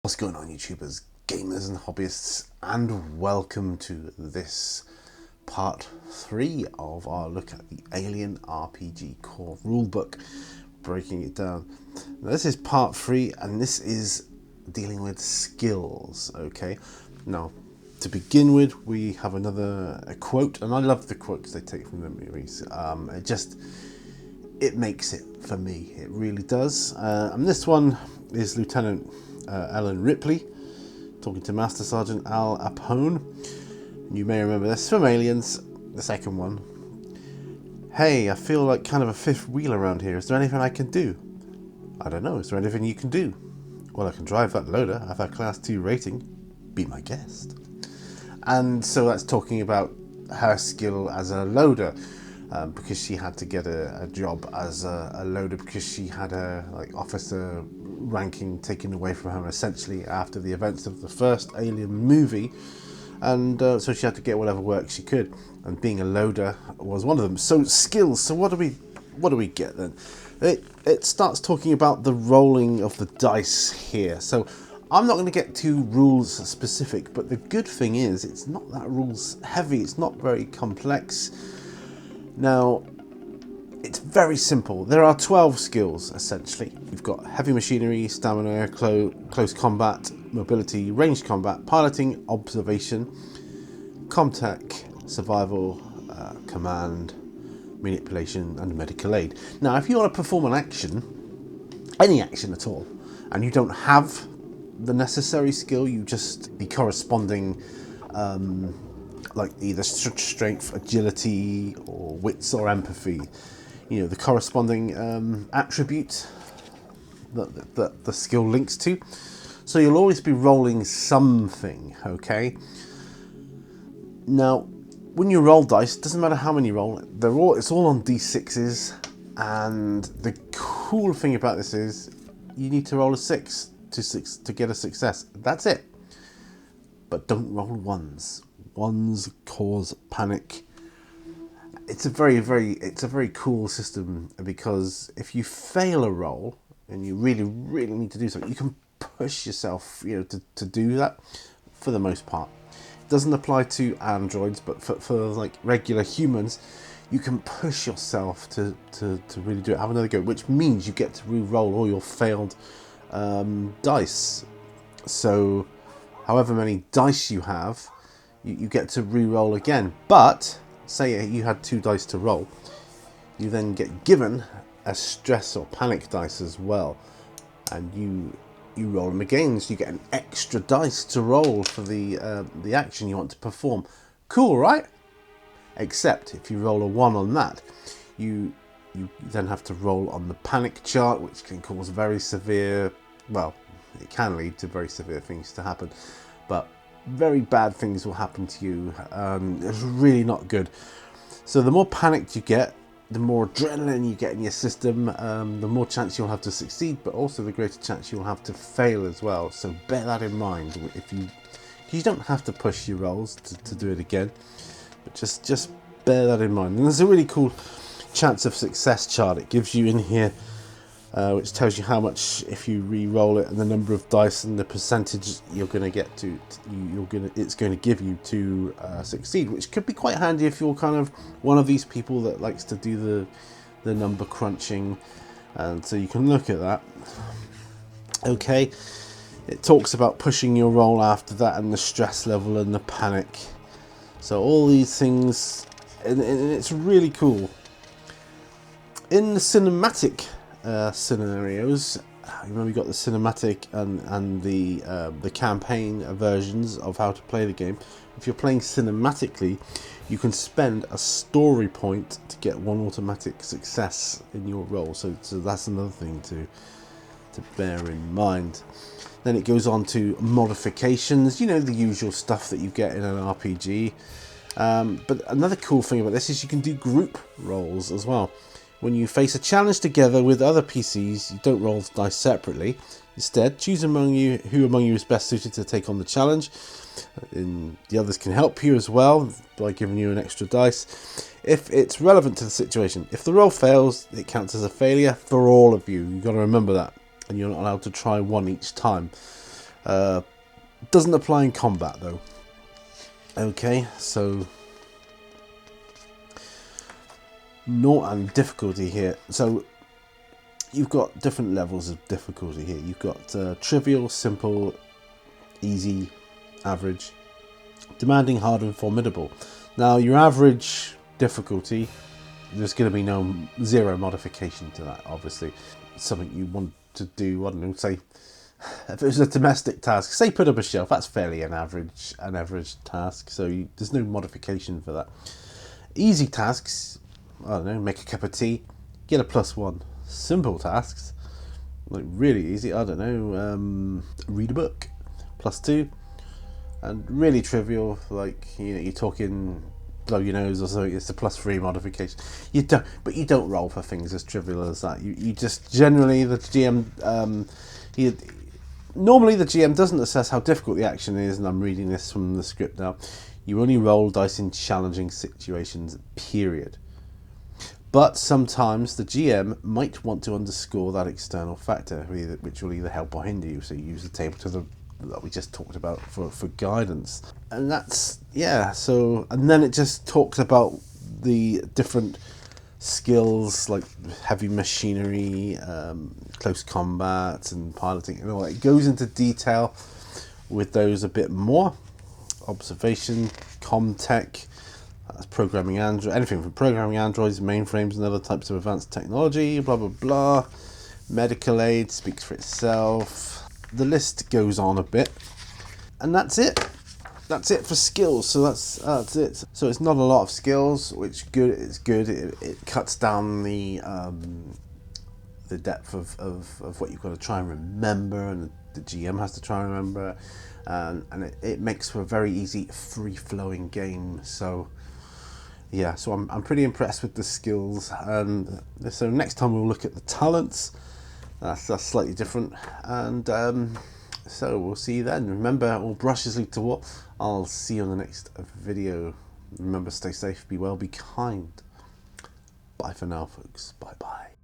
What's going on, YouTubers, gamers and hobbyists, and welcome to this part 3 of our look at the Alien RPG core rulebook, breaking it down. Now, this is part 3 and this is dealing with skills. Okay, now to begin with, we have a quote, and I love the quotes they take from the movies. It makes it for me, it really does. And this one is Lieutenant Ellen Ripley talking to Master Sergeant Al Apone. You may remember this from Aliens, the second one. Hey, I feel like kind of a fifth wheel around here. Is there anything I can do? I don't know. Is there anything you can do? Well, I can drive that loader. I have a class 2 rating. Be my guest. And so that's talking about her skill as a loader, because she had to get a job as a loader because she had a officer ranking taken away from her essentially after the events of the first Alien movie, and so she had to get whatever work she could, and being a loader was one of them. So skills. So what do we get then? It starts talking about the rolling of the dice here. So I'm not going to get too rules specific, but the good thing is it's not that rules heavy. It's not very complex. Now, it's very simple. There are 12 skills, essentially. You've got heavy machinery, stamina, close combat, mobility, ranged combat, piloting, observation, comtech, survival, command, manipulation, and medical aid. Now, if you want to perform an action, any action at all, and you don't have the necessary skill, you just the corresponding like either strength, agility, or wits or empathy, you know, the corresponding attribute that the skill links to. So you'll always be rolling something, okay? Now, when you roll dice, doesn't matter how many you roll, it's all on d6s, and the cool thing about this is you need to roll a 6 to get a success. That's it. But don't roll ones. Ones cause panic. It's a very cool system, because if you fail a roll and you really need to do something, you can push yourself, you know, to do that. For the most part, it doesn't apply to androids, but for like regular humans, you can push yourself to really do it. Have another go, which means you get to re-roll all your failed dice. So however many dice you have, you get to re-roll again. But say you had 2 dice to roll, you then get given a stress or panic dice as well, and you roll them again, so you get an extra dice to roll for the action you want to perform. Cool, right? Except if you roll a 1 on that, you then have to roll on the panic chart, which can cause very severe, well, it can lead to very severe things to happen, but very bad things will happen to you. It's really not good. So the more panicked you get, the more adrenaline you get in your system, the more chance you'll have to succeed, but also the greater chance you'll have to fail as well. So bear that in mind. If you don't have to push your rolls to do it again, but just bear that in mind. And there's a really cool chance of success chart it gives you in here, which tells you how much, if you re-roll it, and the number of dice and the percentage you're going to get it's going to give you to succeed, which could be quite handy if you're kind of one of these people that likes to do the number crunching, and so you can look at that. Okay, it talks about pushing your roll after that, and the stress level and the panic. So all these things, and it's really cool. In the cinematic scenarios, remember, we got the cinematic and the campaign versions of how to play the game. If you're playing cinematically, you can spend a story point to get 1 automatic success in your roll. So that's another thing to bear in mind. Then it goes on to modifications, you know, the usual stuff that you get in an RPG. But another cool thing about this is you can do group rolls as well. When you face a challenge together with other PCs, you don't roll dice separately. Instead, choose who among you is best suited to take on the challenge. And the others can help you as well by giving you an extra dice if it's relevant to the situation. If the roll fails, it counts as a failure for all of you. You've got to remember that, and you're not allowed to try 1 each time. Doesn't apply in combat though. Okay, so not and difficulty here. So you've got different levels of difficulty here. You've got trivial, simple, easy, average, demanding, hard, and formidable. Now your average difficulty, there's going to be zero modification to that. Obviously, something you want to do. I don't know. Say if it was a domestic task, say put up a shelf. That's fairly an average task. So there's no modification for that. Easy tasks, I don't know, make a cup of tea, get a +1. Simple tasks, like really easy, I don't know, read a book, +2. And really trivial, like you're talking blow your nose or something, it's a +3 modification. You don't roll for things as trivial as that. You just generally the GM normally the GM doesn't assess how difficult the action is, and I'm reading this from the script now. You only roll dice in challenging situations, period. But sometimes the GM might want to underscore that external factor, which will either help or hinder you. So you use the table that we just talked about for guidance. And that's, yeah, so, and then it just talks about the different skills like heavy machinery, close combat and piloting and all that. It goes into detail with those a bit more. Observation, comtech, that's programming android, anything from programming androids, mainframes and other types of advanced technology, blah blah blah. Medical aid speaks for itself. The list goes on a bit, and that's it. That's it for skills. So that's it. So it's not a lot of skills, which good. It's good. It cuts down the depth of what you've got to try and remember, and the GM has to try and remember, and it makes for a very easy, free-flowing game. So yeah, so I'm pretty impressed with the skills, and so next time we'll look at the talents. That's slightly different, and so we'll see you then. Remember, all brushes lead to war. I'll see you on the next video. Remember, stay safe, be well, be kind. Bye for now, folks. Bye bye.